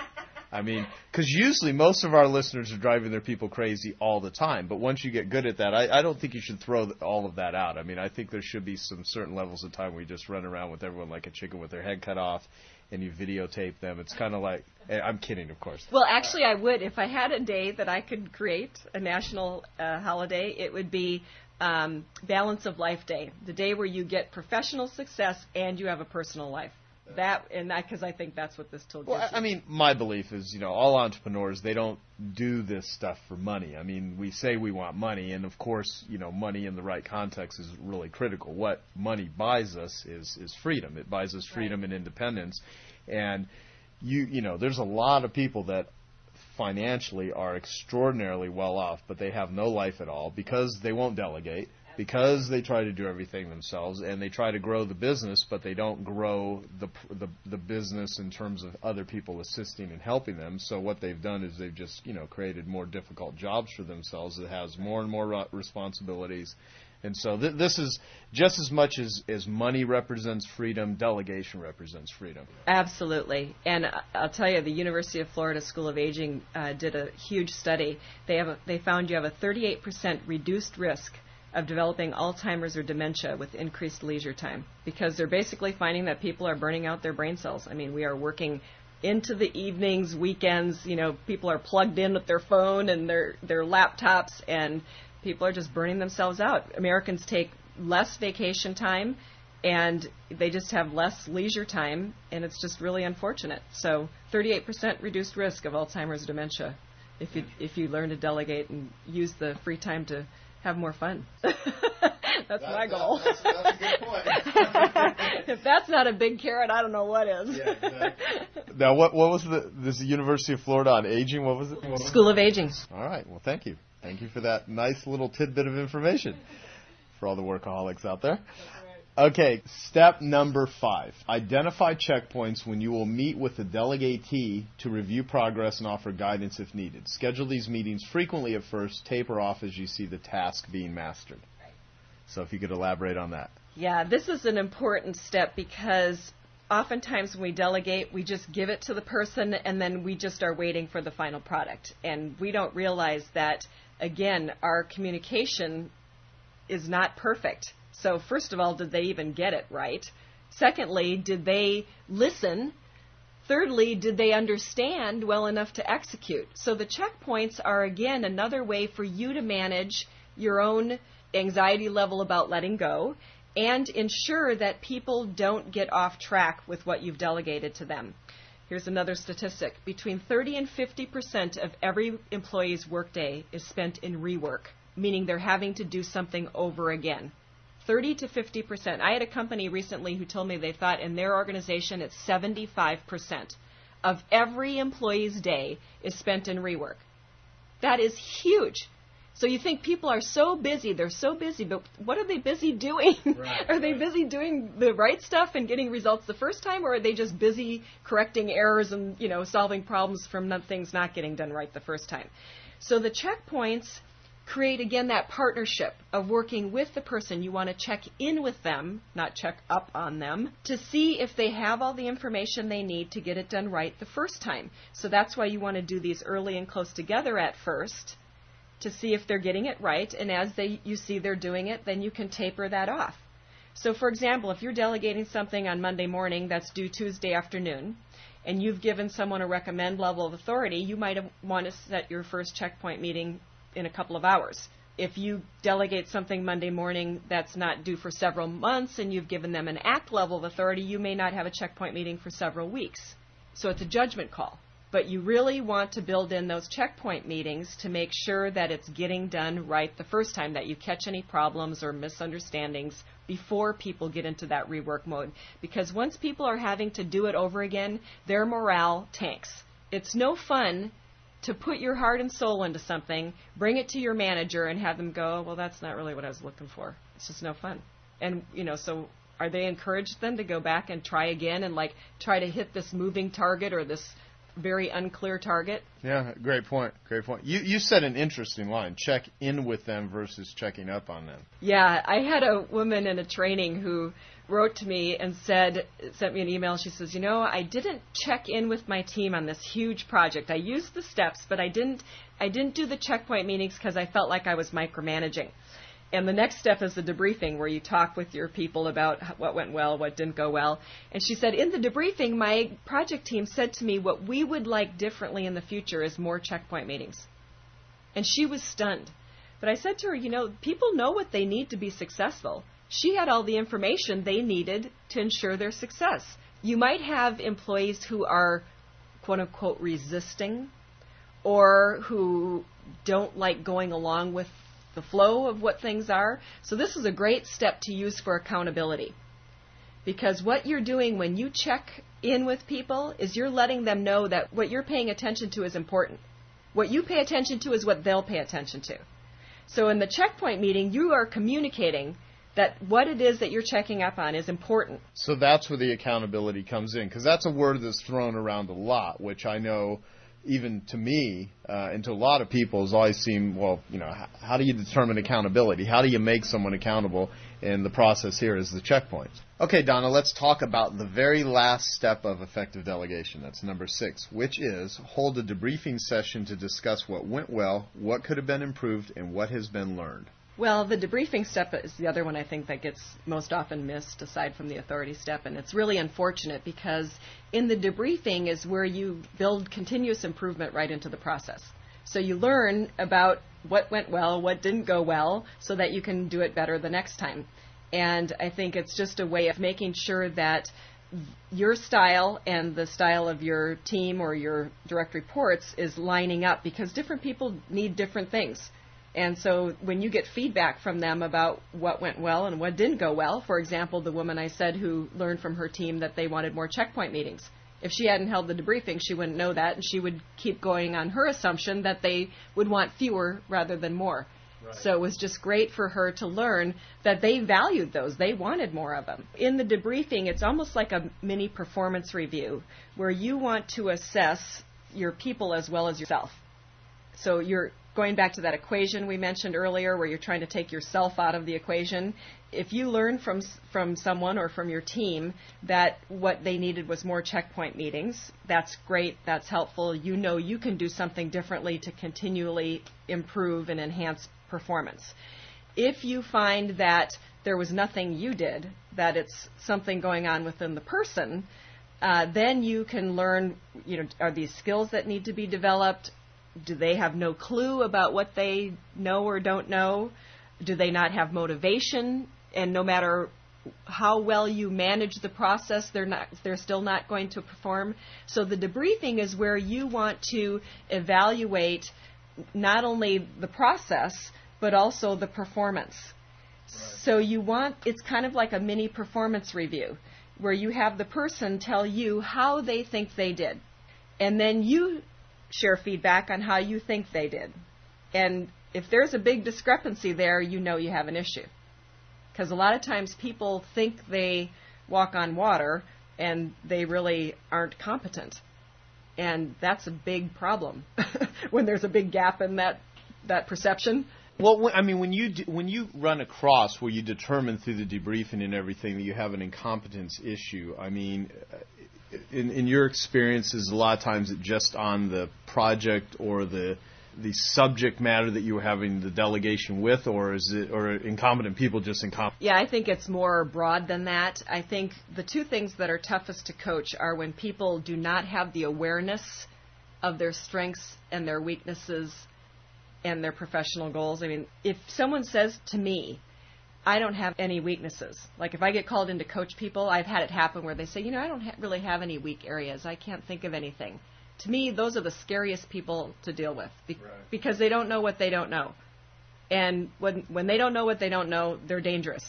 I mean, because usually most of our listeners are driving their people crazy all the time, but once you get good at that, I don't think you should throw all of that out. I mean, I think there should be some certain levels of time where you just run around with everyone like a chicken with their head cut off, and you videotape them. It's kind of like, I'm kidding, of course. Well, actually, I would. If I had a day that I could create, a national holiday, it would be Balance of Life Day, the day where you get professional success and you have a personal life. Because I think that's what this tool gives you. I mean, my belief is, all entrepreneurs, they don't do this stuff for money. I mean, we say we want money, and of course, money in the right context is really critical. What money buys us is freedom. It buys us freedom and independence. And there's a lot of people that financially are extraordinarily well off, but they have no life at all because they won't delegate, because they try to do everything themselves, and they try to grow the business, but they don't grow the business in terms of other people assisting and helping them. So what they've done is they've just created more difficult jobs for themselves that has more and more responsibilities. And so this is just as much as money represents freedom, delegation represents freedom. Absolutely. And I'll tell you, the University of Florida School of Aging did a huge study. They found you have a 38% reduced risk of developing Alzheimer's or dementia with increased leisure time, because they're basically finding that people are burning out their brain cells. I mean, we are working into the evenings, weekends, people are plugged in with their phone and their laptops, and people are just burning themselves out. Americans take less vacation time, and they just have less leisure time, and it's just really unfortunate. So 38% reduced risk of Alzheimer's or dementia if you learn to delegate and use the free time to have more fun. That's my goal. That's a good point. If that's not a big carrot, I don't know what is. Yeah, exactly. Now, what was this University of Florida on aging? What was it? School of Aging. All right. Well, thank you. Thank you for that nice little tidbit of information for all the workaholics out there. Okay, step number 5. Identify checkpoints when you will meet with the delegatee to review progress and offer guidance if needed. Schedule these meetings frequently at first, taper off as you see the task being mastered. So if you could elaborate on that. Yeah, this is an important step because oftentimes when we delegate, we just give it to the person and then we just are waiting for the final product. And we don't realize that, again, our communication is not perfect. So first of all, did they even get it right? Secondly, did they listen? Thirdly, did they understand well enough to execute? So the checkpoints are, again, another way for you to manage your own anxiety level about letting go and ensure that people don't get off track with what you've delegated to them. Here's another statistic. Between 30 and 50% of every employee's workday is spent in rework, meaning they're having to do something over again. 30 to 50%. I had a company recently who told me they thought in their organization it's 75% of every employee's day is spent in rework. That is huge. So you think people are so busy, they're so busy, but what are they busy doing? Right, are they busy doing the right stuff and getting results the first time, or are they just busy correcting errors and, solving problems from things not getting done right the first time? So the checkpoints create, again, that partnership of working with the person. You want to check in with them, not check up on them, to see if they have all the information they need to get it done right the first time. So that's why you want to do these early and close together at first to see if they're getting it right. And as you see they're doing it, then you can taper that off. So, for example, if you're delegating something on Monday morning that's due Tuesday afternoon, and you've given someone a recommend level of authority, you might want to set your first checkpoint meeting in a couple of hours. If you delegate something Monday morning that's not due for several months and you've given them an act level of authority, you may not have a checkpoint meeting for several weeks. So it's a judgment call. But you really want to build in those checkpoint meetings to make sure that it's getting done right the first time, that you catch any problems or misunderstandings before people get into that rework mode. Because once people are having to do it over again, their morale tanks. It's no fun to put your heart and soul into something, bring it to your manager, and have them go, well, that's not really what I was looking for. It's just no fun. And, so are they encouraged then to go back and try again and, try to hit this moving target or this very unclear target? Yeah, great point. Great point. You said an interesting line, check in with them versus checking up on them. Yeah, I had a woman in a training who wrote to me and sent me an email. She says, I didn't check in with my team on this huge project. I used the steps, but I didn't do the checkpoint meetings because I felt like I was micromanaging. And the next step is the debriefing, where you talk with your people about what went well, what didn't go well. And she said, in the debriefing, my project team said to me, what we would like differently in the future is more checkpoint meetings. And she was stunned. But I said to her, people know what they need to be successful. She had all the information they needed to ensure their success. You might have employees who are, quote unquote, resisting, or who don't like going along with the flow of what things are. So this is a great step to use for accountability. Because what you're doing when you check in with people is you're letting them know that what you're paying attention to is important. What you pay attention to is what they'll pay attention to. So in the checkpoint meeting, you are communicating that what it is that you're checking up on is important. So that's where the accountability comes in, because that's a word that's thrown around a lot, which I know even to me and to a lot of people has always seemed, how do you determine accountability? How do you make someone accountable? And the process here is the checkpoints. Okay, Donna, let's talk about the very last step of effective delegation. That's number 6, which is hold a debriefing session to discuss what went well, what could have been improved, and what has been learned. Well, the debriefing step is the other one I think that gets most often missed aside from the authority step, and it's really unfortunate because in the debriefing is where you build continuous improvement right into the process. So you learn about what went well, what didn't go well, so that you can do it better the next time. And I think it's just a way of making sure that your style and the style of your team or your direct reports is lining up, because different people need different things. And so when you get feedback from them about what went well and what didn't go well, for example, the woman I said who learned from her team that they wanted more checkpoint meetings. If she hadn't held the debriefing, she wouldn't know that, and she would keep going on her assumption that they would want fewer rather than more. Right. So it was just great for her to learn that they valued those. They wanted more of them. In the debriefing, it's almost like a mini performance review where you want to assess your people as well as yourself. So you're going back to that equation we mentioned earlier where you're trying to take yourself out of the equation. If you learn from someone or from your team that what they needed was more checkpoint meetings, that's great, that's helpful. You know you can do something differently to continually improve and enhance performance. If you find that there was nothing you did, that it's something going on within the person, then you can learn, are these skills that need to be developed? Do they have no clue about what they know or don't know? Do they not have motivation? And no matter how well you manage the process, they're still not going to perform. So the debriefing is where you want to evaluate not only the process, but also the performance. Right. So it's kind of like a mini performance review, where you have the person tell you how they think they did. And then you share feedback on how you think they did. And if there's a big discrepancy there, you know you have an issue. Because a lot of times people think they walk on water and they really aren't competent. And that's a big problem when there's a big gap in that perception. Well, I mean, when you run across where you determine through the debriefing and everything that you have an incompetence issue, I mean, in your experiences, a lot of times it's just on the project or the subject matter that you were having the delegation with, or incompetent people just incompetent? Yeah, I think it's more broad than that. I think the two things that are toughest to coach are when people do not have the awareness of their strengths and their weaknesses and their professional goals. I mean, if someone says to me, I don't have any weaknesses, like if I get called in to coach people, I've had it happen where they say, I don't really have any weak areas. I can't think of anything. To me, those are the scariest people to deal with because they don't know what they don't know. And when they don't know what they don't know, they're dangerous.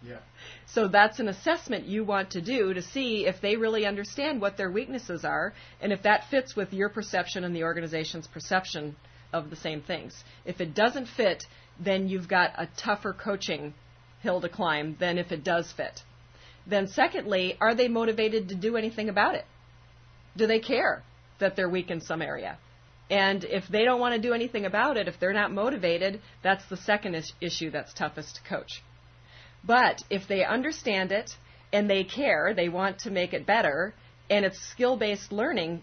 Yeah. So that's an assessment you want to do to see if they really understand what their weaknesses are and if that fits with your perception and the organization's perception of the same things. If it doesn't fit, then you've got a tougher coaching hill to climb than if it does fit. Then secondly, are they motivated to do anything about it? Do they care that they're weak in some area? And if they don't want to do anything about it, if they're not motivated, that's the second issue that's toughest to coach. But if they understand it and they care, they want to make it better, and it's skill-based learning,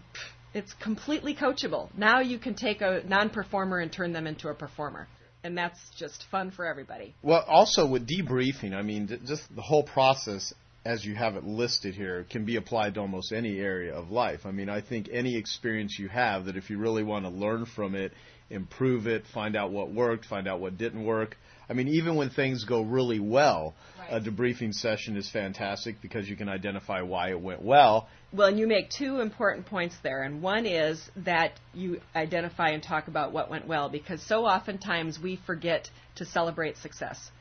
it's completely coachable. Now you can take a non-performer and turn them into a performer. And that's just fun for everybody. Well, also with debriefing, I mean, just the whole process, as you have it listed here, can be applied to almost any area of life. I mean, I think any experience you have, that if you really want to learn from it, improve it, find out what worked, find out what didn't work. I mean, even when things go really well, a debriefing session is fantastic because you can identify why it went well. Well, and you make two important points there. And one is that you identify and talk about what went well, because so oftentimes we forget to celebrate success.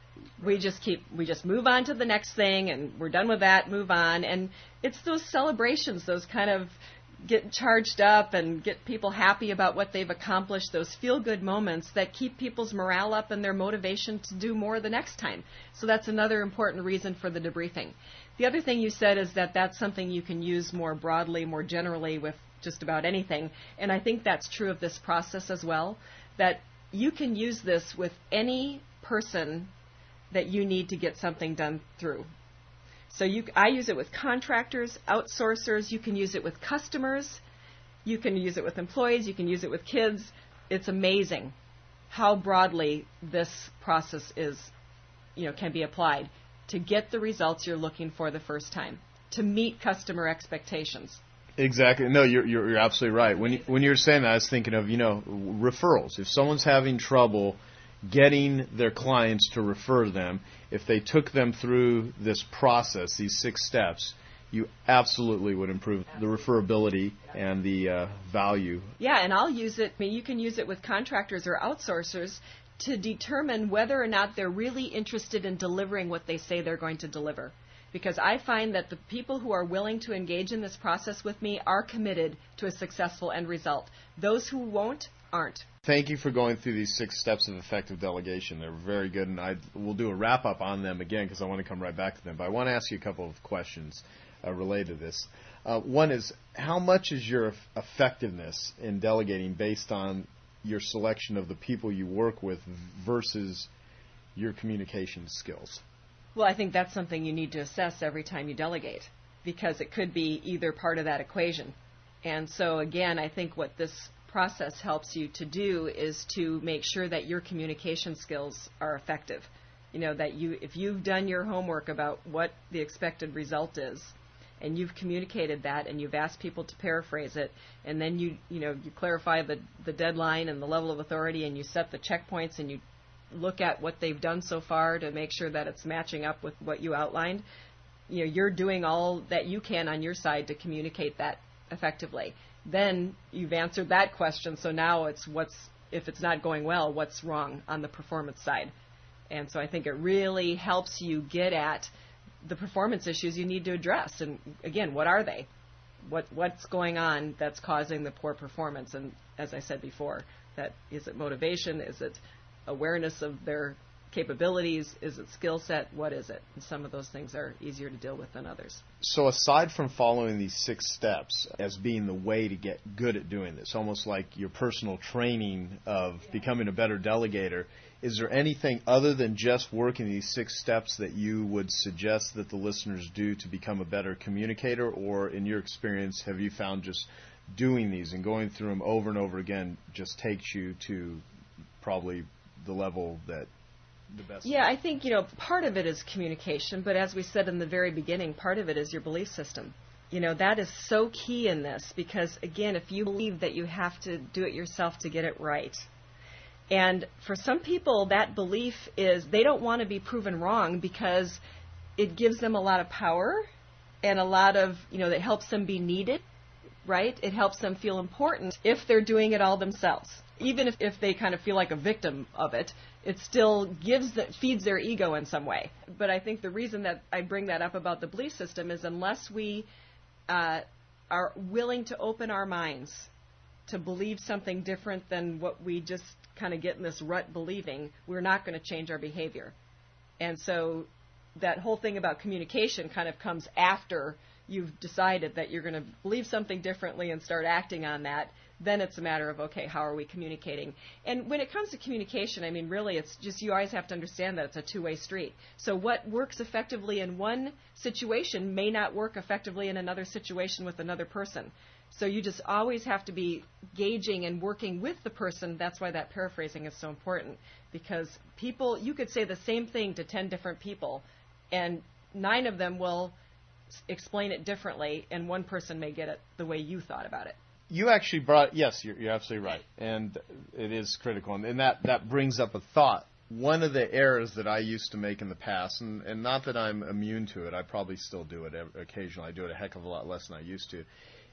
We just move on to the next thing, and we're done with that, move on. And it's those celebrations, those kind of get charged up and get people happy about what they've accomplished, those feel-good moments that keep people's morale up and their motivation to do more the next time. So that's another important reason for the debriefing. The other thing you said is that that's something you can use more broadly, more generally with just about anything. And I think that's true of this process as well, that you can use this with any person that you need to get something done through. So I use it with contractors, outsourcers. You can use it with customers. You can use it with employees. You can use it with kids. It's amazing how broadly this process can be applied to get the results you're looking for the first time, to meet customer expectations. Exactly. No, you're absolutely right. When you're saying that, I was thinking of, referrals. If someone's having trouble getting their clients to refer them, if they took them through this process, these 6 steps, you absolutely would improve the referability and the value. Yeah, and I'll use it. I mean, you can use it with contractors or outsourcers to determine whether or not they're really interested in delivering what they say they're going to deliver. Because I find that the people who are willing to engage in this process with me are committed to a successful end result. Those who won't aren't. Thank you for going through these 6 steps of effective delegation. They're very good, and we'll do a wrap-up on them again because I want to come right back to them. But I want to ask you a couple of questions related to this. One is, how much is your effectiveness in delegating based on your selection of the people you work with versus your communication skills? Well, I think that's something you need to assess every time you delegate, because it could be either part of that equation. And so, again, I think what this process helps you to do is to make sure that your communication skills are effective. You know, that if you've done your homework about what the expected result is, and you've communicated that, and you've asked people to paraphrase it, and then you clarify the deadline and the level of authority, and you set the checkpoints, and you look at what they've done so far to make sure that it's matching up with what you outlined. You know, you're doing all that you can on your side to communicate that effectively. Then you've answered that question, so now it's if it's not going well, what's wrong on the performance side. And so I think it really helps you get at the performance issues you need to address. And again, what are they? What's going on that's causing the poor performance? And as I said before, is it motivation? Is it awareness of their capabilities? Is it skill set? What is it? And some of those things are easier to deal with than others. So aside from following these 6 steps as being the way to get good at doing this, almost like your personal training of becoming a better delegator, is there anything other than just working these 6 steps that you would suggest that the listeners do to become a better communicator? Or in your experience, have you found just doing these and going through them over and over again just takes you to probably the level that the best? Yeah, I think, part of it is communication, but as we said in the very beginning, part of it is your belief system. That is so key in this, because again, if you believe that you have to do it yourself to get it right, and for some people that belief is they don't want to be proven wrong because it gives them a lot of power and a lot of, that helps them be needed, right? It helps them feel important if they're doing it all themselves. Even if they kind of feel like a victim of it, it still feeds their ego in some way. But I think the reason that I bring that up about the belief system is unless we are willing to open our minds to believe something different than what we just kind of get in this rut believing, we're not going to change our behavior. And so that whole thing about communication kind of comes after you've decided that you're going to believe something differently and start acting on that. Then it's a matter of, okay, how are we communicating? And when it comes to communication, I mean, really, it's just you always have to understand that it's a two-way street. So what works effectively in one situation may not work effectively in another situation with another person. So you just always have to be gauging and working with the person. That's why that paraphrasing is so important, because you could say the same thing to 10 different people, and 9 of them will explain it differently, and one person may get it the way you thought about it. You actually yes, you're absolutely right, and it is critical, and that brings up a thought. One of the errors that I used to make in the past, and not that I'm immune to it, I probably still do it occasionally, I do it a heck of a lot less than I used to,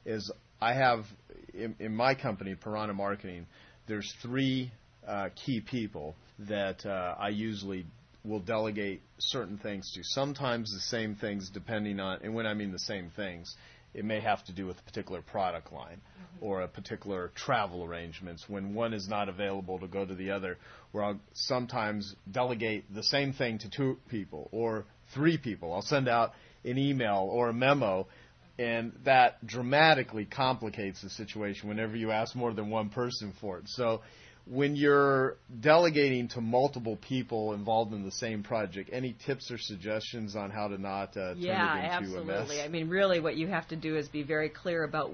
is I have, in my company, Piranha Marketing, there's 3 key people that I usually will delegate certain things to. Sometimes the same things depending on, and when I mean the same things, it may have to do with a particular product line or a particular travel arrangements when one is not available to go to the other, where I'll sometimes delegate the same thing to 2 people or 3 people. I'll send out an email or a memo, and that dramatically complicates the situation whenever you ask more than one person for it. So when you're delegating to multiple people involved in the same project, any tips or suggestions on how to not turn it into a mess? Absolutely. I mean, really what you have to do is be very clear about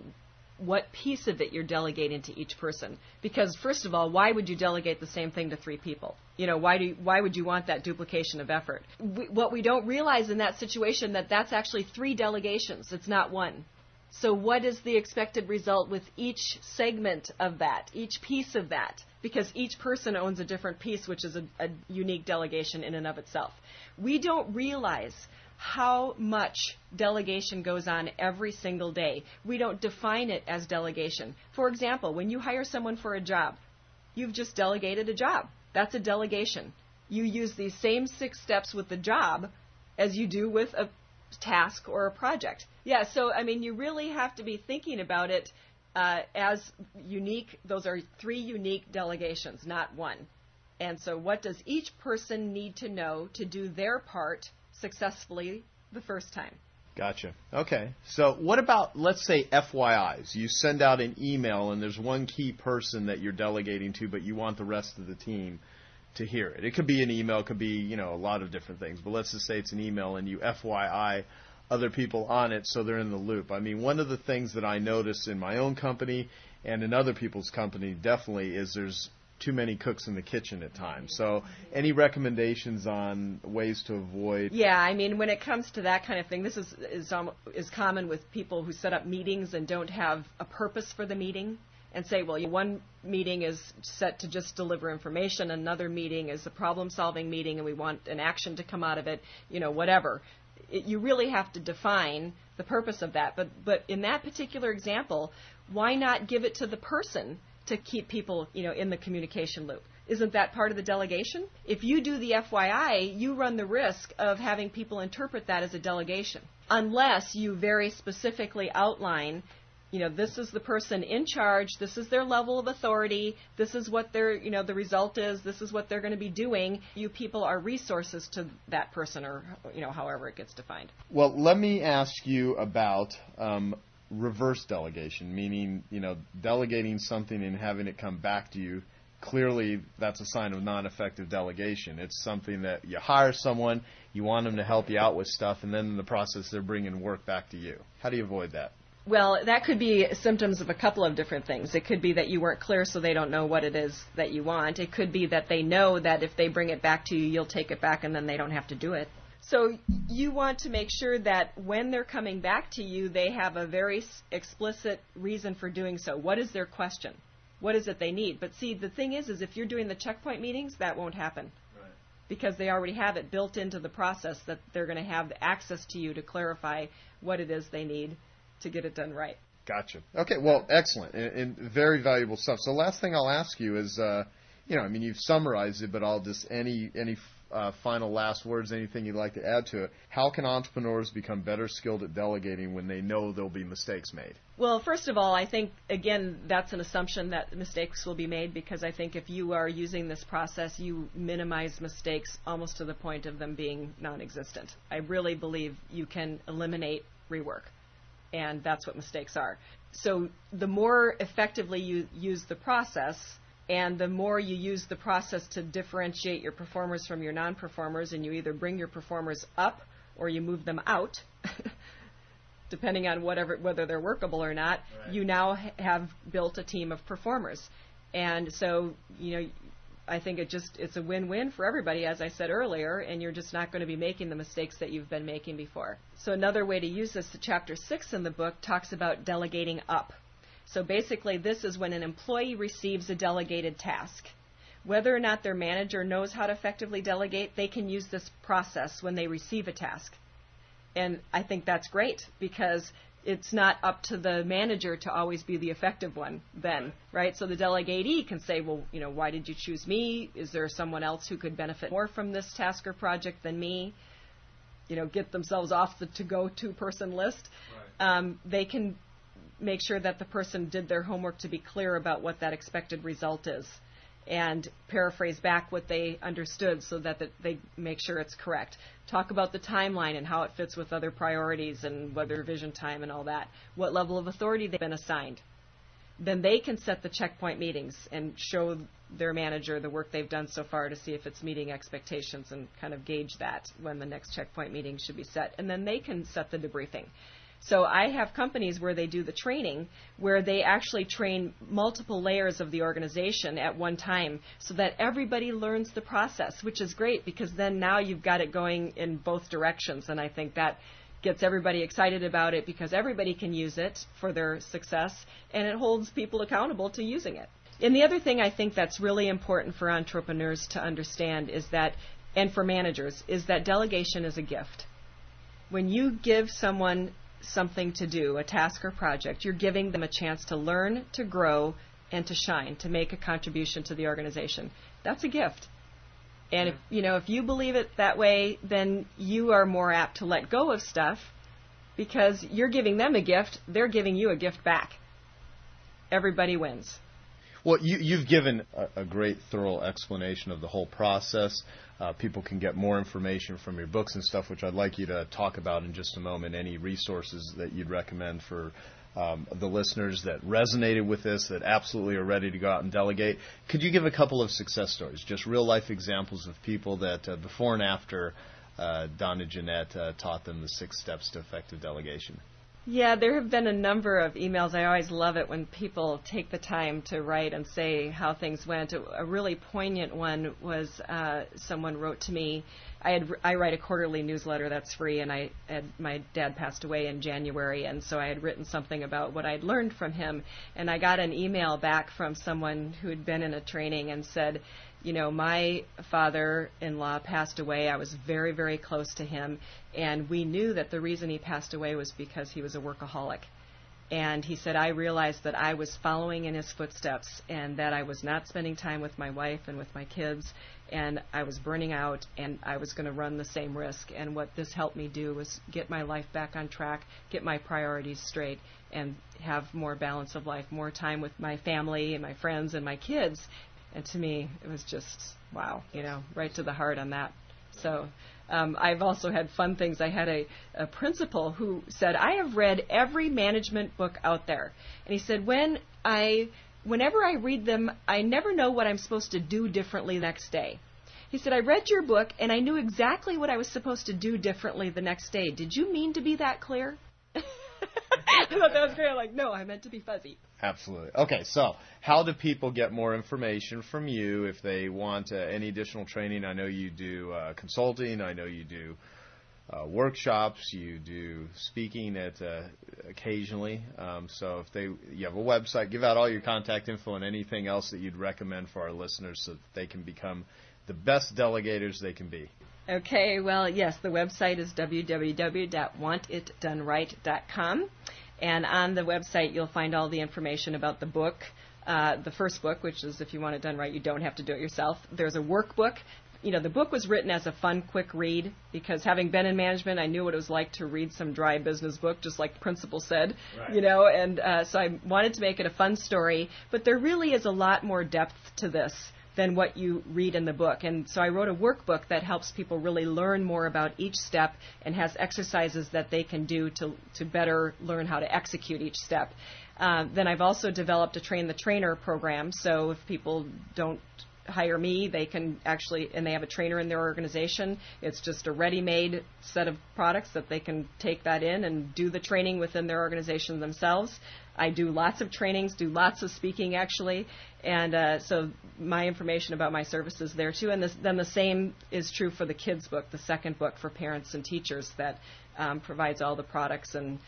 what piece of it you're delegating to each person. Because, first of all, why would you delegate the same thing to 3 people? Why would you want that duplication of effort? What we don't realize in that situation, that's actually 3 delegations. It's not 1. So what is the expected result with each segment of that, each piece of that? Because each person owns a different piece, which is a unique delegation in and of itself. We don't realize how much delegation goes on every single day. We don't define it as delegation. For example, when you hire someone for a job, you've just delegated a job. That's a delegation. You use these same 6 steps with the job as you do with a task or a project. Yeah, so, I mean, you really have to be thinking about it as unique. Those are 3 unique delegations, not 1. And so what does each person need to know to do their part successfully the first time? Gotcha. Okay. So what about, let's say, FYIs? You send out an email and there's one key person that you're delegating to, but you want the rest of the team to hear it. It could be an email, it could be, a lot of different things. But let's just say it's an email and you FYI other people on it so they're in the loop. I mean, one of the things that I notice in my own company and in other people's company definitely is there's too many cooks in the kitchen at times. So any recommendations on ways to avoid? Yeah, I mean, when it comes to that kind of thing, this is common with people who set up meetings and don't have a purpose for the meeting and say, well, one meeting is set to just deliver information, another meeting is a problem-solving meeting, and we want an action to come out of it, whatever. You really have to define the purpose of that. But in that particular example, why not give it to the person to keep people, in the communication loop? Isn't that part of the delegation? If you do the FYI, you run the risk of having people interpret that as a delegation, unless you very specifically outline, this is the person in charge, this is their level of authority, this is what their, the result is, this is what they're going to be doing. You people are resources to that person, or, however it gets defined. Well, let me ask you about reverse delegation, meaning, delegating something and having it come back to you. Clearly, that's a sign of non-effective delegation. It's something that you hire someone, you want them to help you out with stuff, and then in the process they're bringing work back to you. How do you avoid that? Well, that could be symptoms of a couple of different things. It could be that you weren't clear, so they don't know what it is that you want. It could be that they know that if they bring it back to you, you'll take it back and then they don't have to do it. So you want to make sure that when they're coming back to you, they have a very explicit reason for doing so. What is their question? What is it they need? But see, the thing is if you're doing the checkpoint meetings, that won't happen. Right. Because they already have it built into the process that they're going to have access to you to clarify what it is they need to get it done right. Gotcha. Okay, well, excellent and very valuable stuff. So last thing I'll ask you is, you've summarized it, but I'll just, any final last words, anything you'd like to add to it. How can entrepreneurs become better skilled at delegating when they know there'll be mistakes made? Well, first of all, I think, again, that's an assumption that mistakes will be made, because I think if you are using this process, you minimize mistakes almost to the point of them being non-existent. I really believe you can eliminate rework, and that's what mistakes are. So the more effectively you use the process, and the more you use the process to differentiate your performers from your non-performers, and you either bring your performers up or you move them out, depending on whether they're workable or not, right, you now have built a team of performers. And so, I think it's a win-win for everybody, as I said earlier, and you're just not going to be making the mistakes that you've been making before. So another way to use this, chapter 6 in the book talks about delegating up. So basically, this is when an employee receives a delegated task. Whether or not their manager knows how to effectively delegate, they can use this process when they receive a task. And I think that's great, because it's not up to the manager to always be the effective one then, right? So the delegatee can say, well, why did you choose me? Is there someone else who could benefit more from this task or project than me? Get themselves off the to-go-to person list. Right. They can make sure that the person did their homework to be clear about what that expected result is, and paraphrase back what they understood so that they make sure it's correct. Talk about the timeline and how it fits with other priorities and whether revision time and all that. What level of authority they've been assigned. Then they can set the checkpoint meetings and show their manager the work they've done so far to see if it's meeting expectations, and kind of gauge that when the next checkpoint meeting should be set. And then they can set the debriefing. So I have companies where they do the training, where they actually train multiple layers of the organization at one time, so that everybody learns the process, which is great, because then now you've got it going in both directions. And I think that gets everybody excited about it, because everybody can use it for their success, and it holds people accountable to using it. And the other thing I think that's really important for entrepreneurs to understand is that, and for managers, is that delegation is a gift. When you give someone something to do, a task or project, you're giving them a chance to learn, to grow, and to shine, to make a contribution to the organization. That's a gift. And if you believe it that way, then you are more apt to let go of stuff, because you're giving them a gift, they're giving you a gift back. Everybody wins. Well, you've given a great, thorough explanation of the whole process. People can get more information from your books and stuff, which I'd like you to talk about in just a moment. Any resources that you'd recommend for the listeners that resonated with this, that absolutely are ready to go out and delegate. Could you give a couple of success stories, just real-life examples of people that before and after Donna Janette taught them the 6 steps to effective delegation? Yeah, there have been a number of emails. I always love it when people take the time to write and say how things went. A really poignant one was someone wrote to me. I write a quarterly newsletter that's free, and my dad passed away in January, and so I had written something about what I'd learned from him. And I got an email back from someone who had been in a training and said, you know, my father-in-law passed away. I was very, very close to him, and we knew that the reason he passed away was because he was a workaholic. And he said, I realized that I was following in his footsteps and that I was not spending time with my wife and with my kids, and I was burning out, and I was going to run the same risk. And what this helped me do was get my life back on track, get my priorities straight, and have more balance of life, more time with my family and my friends and my kids. And to me, it was just, wow, you know, right to the heart on that. So I've also had fun things. I had a principal who said, I have read every management book out there. And he said, whenever I read them, I never know what I'm supposed to do differently the next day. He said, I read your book, and I knew exactly what I was supposed to do differently the next day. Did you mean to be that clear? I thought that was great. I'm like, no, I meant to be fuzzy. Absolutely. Okay, so how do people get more information from you if they want any additional training? I know you do consulting. I know you do workshops. You do speaking occasionally. So if you have a website, give out all your contact info and anything else that you'd recommend for our listeners so that they can become the best delegators they can be. Okay, well, yes, the website is www.wantitdoneright.com. And on the website, you'll find all the information about the book, the first book, which is if you want it done right, you don't have to do it yourself. There's a workbook. You know, the book was written as a fun, quick read because having been in management, I knew what it was like to read some dry business book, just like the principal said, right. You know, and so I wanted to make it a fun story. But there really is a lot more depth to this than what you read in the book. And so I wrote a workbook that helps people really learn more about each step and has exercises that they can do to better learn how to execute each step. Then I've also developed a Train the Trainer program. So if people don't hire me, they can actually, and they have a trainer in their organization. It's just a ready-made set of products that they can take that in and do the training within their organization themselves. I do lots of trainings, do lots of speaking actually, and so my information about my services there too. And then the same is true for the kids book, the second book for parents and teachers that provides all the products. And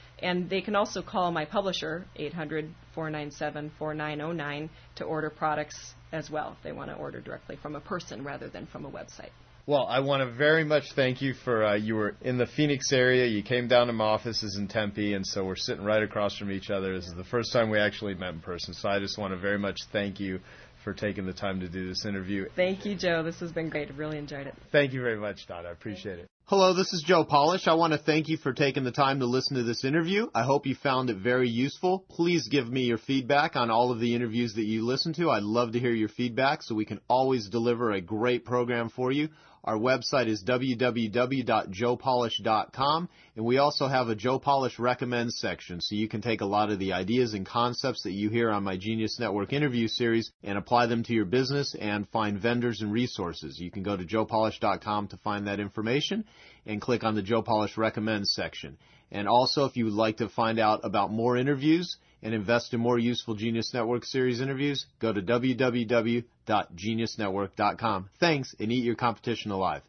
they can also call my publisher, 800-497-4909, to order products as well if they want to order directly from a person rather than from a website. Well, I want to very much thank you for you were in the Phoenix area. You came down to my offices in Tempe, and so we're sitting right across from each other. This is the first time we actually met in person, so I just want to very much thank you for taking the time to do this interview. Thank you, Joe. This has been great. I've really enjoyed it. Thank you very much, Donna. I appreciate it. Hello, this is Joe Polish. I want to thank you for taking the time to listen to this interview. I hope you found it very useful. Please give me your feedback on all of the interviews that you listen to. I'd love to hear your feedback so we can always deliver a great program for you. Our website is www.joepolish.com, and we also have a Joe Polish Recommends section, so you can take a lot of the ideas and concepts that you hear on my Genius Network interview series and apply them to your business and find vendors and resources. You can go to joepolish.com to find that information and click on the Joe Polish Recommends section. And also, if you would like to find out about more interviews and invest in more useful Genius Network series interviews, go to www.geniusnetwork.com. Thanks, and eat your competition alive.